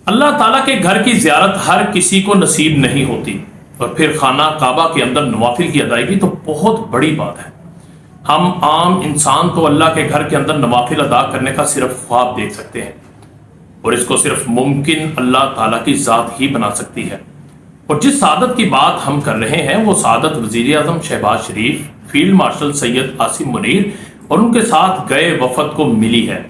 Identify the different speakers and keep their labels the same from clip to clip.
Speaker 1: اللہ تعالیٰ کے گھر کی زیارت ہر کسی کو نصیب نہیں ہوتی، اور پھر خانہ کعبہ کے اندر نوافل کی ادائیگی تو بہت بڑی بات ہے۔ ہم عام انسان تو اللہ کے گھر کے اندر نوافل ادا کرنے کا صرف خواب دیکھ سکتے ہیں، اور اس کو صرف ممکن اللہ تعالیٰ کی ذات ہی بنا سکتی ہے۔ اور جس سعادت کی بات ہم کر رہے ہیں وہ سعادت وزیر اعظم شہباز شریف، فیلڈ مارشل سید عاصم منیر اور ان کے ساتھ گئے وفد کو ملی ہے۔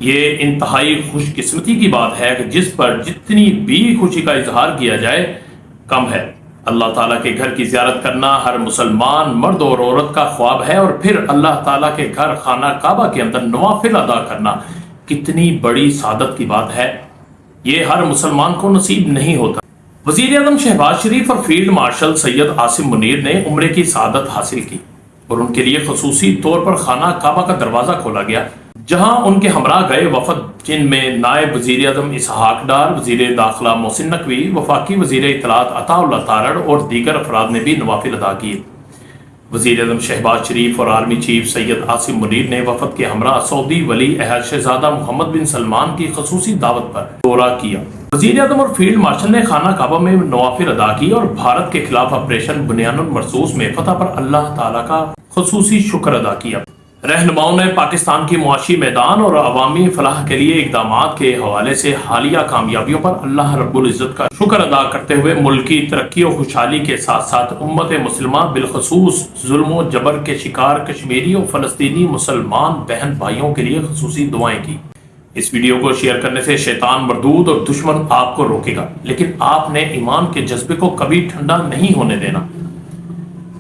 Speaker 1: یہ انتہائی خوش قسمتی کی بات ہے کہ جس پر جتنی بھی خوشی کا اظہار کیا جائے کم ہے۔ اللہ تعالیٰ کے گھر کی زیارت کرنا ہر مسلمان مرد اور عورت کا خواب ہے، اور پھر اللہ تعالیٰ کے گھر خانہ کعبہ کے اندر نوافل ادا کرنا کتنی بڑی سعادت کی بات ہے۔ یہ ہر مسلمان کو نصیب نہیں ہوتا۔ وزیر اعظم شہباز شریف اور فیلڈ مارشل سید عاصم منیر نے عمرے کی سعادت حاصل کی، اور ان کے لیے خصوصی طور پر خانہ کعبہ کا دروازہ کھولا گیا، جہاں ان کے ہمراہ گئے وفد جن میں نائب وزیر اعظم اسحاق ڈار، وزیر داخلہ محسن نقوی، وفاقی وزیر اطلاعات عطا اللہ تارڑ اور دیگر افراد نے بھی نوافل ادا کیے۔ وزیر اعظم شہباز شریف اور آرمی چیف سید عاصم منیر نے وفد کے ہمراہ سعودی ولی عہد شہزادہ محمد بن سلمان کی خصوصی دعوت پر دورہ کیا۔ وزیر اعظم اور فیلڈ مارشل نے خانہ کعبہ میں نوافل ادا کی اور بھارت کے خلاف آپریشن بنیان المرصوص میں فتح پر اللہ تعالیٰ کا خصوصی شکر ادا کیا۔ رہنماؤں نے پاکستان کی معاشی میدان اور عوامی فلاح کے لیے اقدامات کے حوالے سے حالیہ کامیابیوں پر اللہ رب العزت کا شکر ادا کرتے ہوئے ملکی ترقی و خوشحالی کے ساتھ ساتھ امت مسلمہ بالخصوص ظلم و جبر کے شکار کشمیری و فلسطینی مسلمان بہن بھائیوں کے لیے خصوصی دعائیں کی۔ اس ویڈیو کو شیئر کرنے سے شیطان مردود اور دشمن آپ کو روکے گا، لیکن آپ نے ایمان کے جذبے کو کبھی ٹھنڈا نہیں ہونے دینا،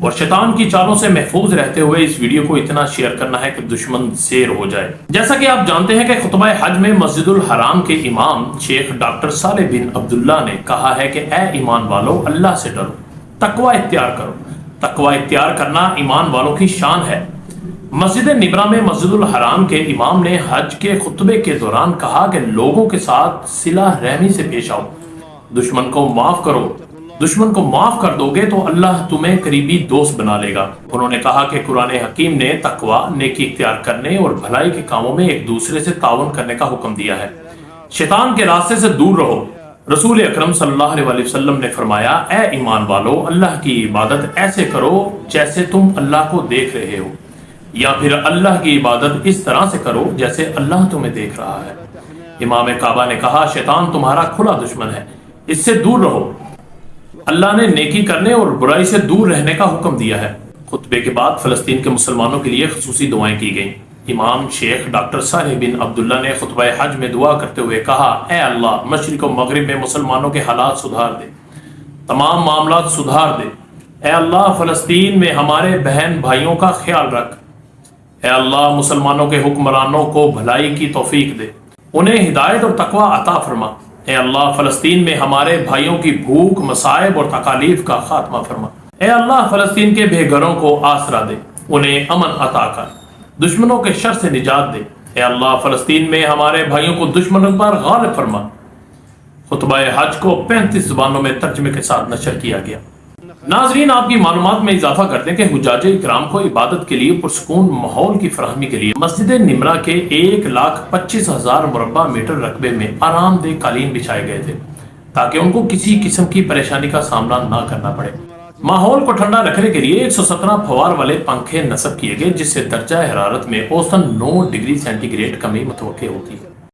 Speaker 1: اور شیطان کی چالوں سے محفوظ رہتے ہوئے اس ویڈیو کو اتنا شیئر کرنا ہے کہ دشمن زیر ہو جائے۔ جیسا کہ آپ جانتے ہیں کہ خطبہ حج میں مسجد الحرام کے امام شیخ ڈاکٹر صالح بن عبداللہ نے کہا ہے کہ اے ایمان والو، اللہ سے ڈرو، تقوی اختیار کرو۔ تقوی اختیار کرنا ایمان والوں کی شان ہے۔ مسجد نمرہ میں مسجد الحرام کے امام نے حج کے خطبے کے دوران کہا کہ لوگوں کے ساتھ صلہ رحمی سے پیش آؤ، دشمن کو معاف کرو، دشمن کو معاف کر دو گے تو اللہ تمہیں قریبی دوست بنا لے گا۔ انہوں نے کہا کہ قرآن حکیم نے تقوی، نیکی اختیار کرنے اور بھلائی کے کاموں میں ایک دوسرے سے تعاون کرنے کا حکم دیا ہے۔ شیطان کے راستے سے دور رہو۔ رسول اکرم صلی اللہ علیہ وسلم نے فرمایا، اے ایمان والو، اللہ کی عبادت ایسے کرو جیسے تم اللہ کو دیکھ رہے ہو، یا پھر اللہ کی عبادت اس طرح سے کرو جیسے اللہ تمہیں دیکھ رہا ہے۔ امام کعبہ نے کہا، شیطان تمہارا کھلا دشمن ہے، اس سے دور رہو۔ اللہ نے نیکی کرنے اور برائی سے دور رہنے کا حکم دیا ہے۔ خطبے کے بعد فلسطین کے مسلمانوں کے لیے خصوصی دعائیں کی گئیں۔ امام شیخ ڈاکٹر صالح بن عبداللہ نے خطبہ حج میں دعا کرتے ہوئے کہا، اے اللہ، مشرق و مغرب میں مسلمانوں کے حالات سدھار دے، تمام معاملات سدھار دے۔ اے اللہ، فلسطین میں ہمارے بہن بھائیوں کا خیال رکھ۔ اے اللہ، مسلمانوں کے حکمرانوں کو بھلائی کی توفیق دے، انہیں ہدایت اور تقوی عطا فرما۔ اے اللہ، فلسطین میں ہمارے بھائیوں کی بھوک، مصائب اور تکالیف کا خاتمہ فرما۔ اے اللہ، فلسطین کے بے گھروں کو آسرا دے، انہیں امن عطا کر، دشمنوں کے شر سے نجات دے۔ اے اللہ، فلسطین میں ہمارے بھائیوں کو دشمنوں پر غالب فرما۔ خطبہ حج کو 35 زبانوں میں ترجمے کے ساتھ نشر کیا گیا۔ ناظرین، آپ کی معلومات میں اضافہ کرتے ہیں کہ حجاج اکرام کو عبادت کے لیے پرسکون ماحول کی فراہمی کے لیے مسجد نمرہ کے 1,25,000 مربع میٹر رقبے میں آرام دہ قالین بچھائے گئے تھے تاکہ ان کو کسی قسم کی پریشانی کا سامنا نہ کرنا پڑے۔ ماحول کو ٹھنڈا رکھنے کے لیے 117 فوار والے پنکھے نصب کیے گئے، جس سے درجہ حرارت میں اوسطاً 9 ڈگری سینٹی گریڈ کمی متوقع ہوتی ہے۔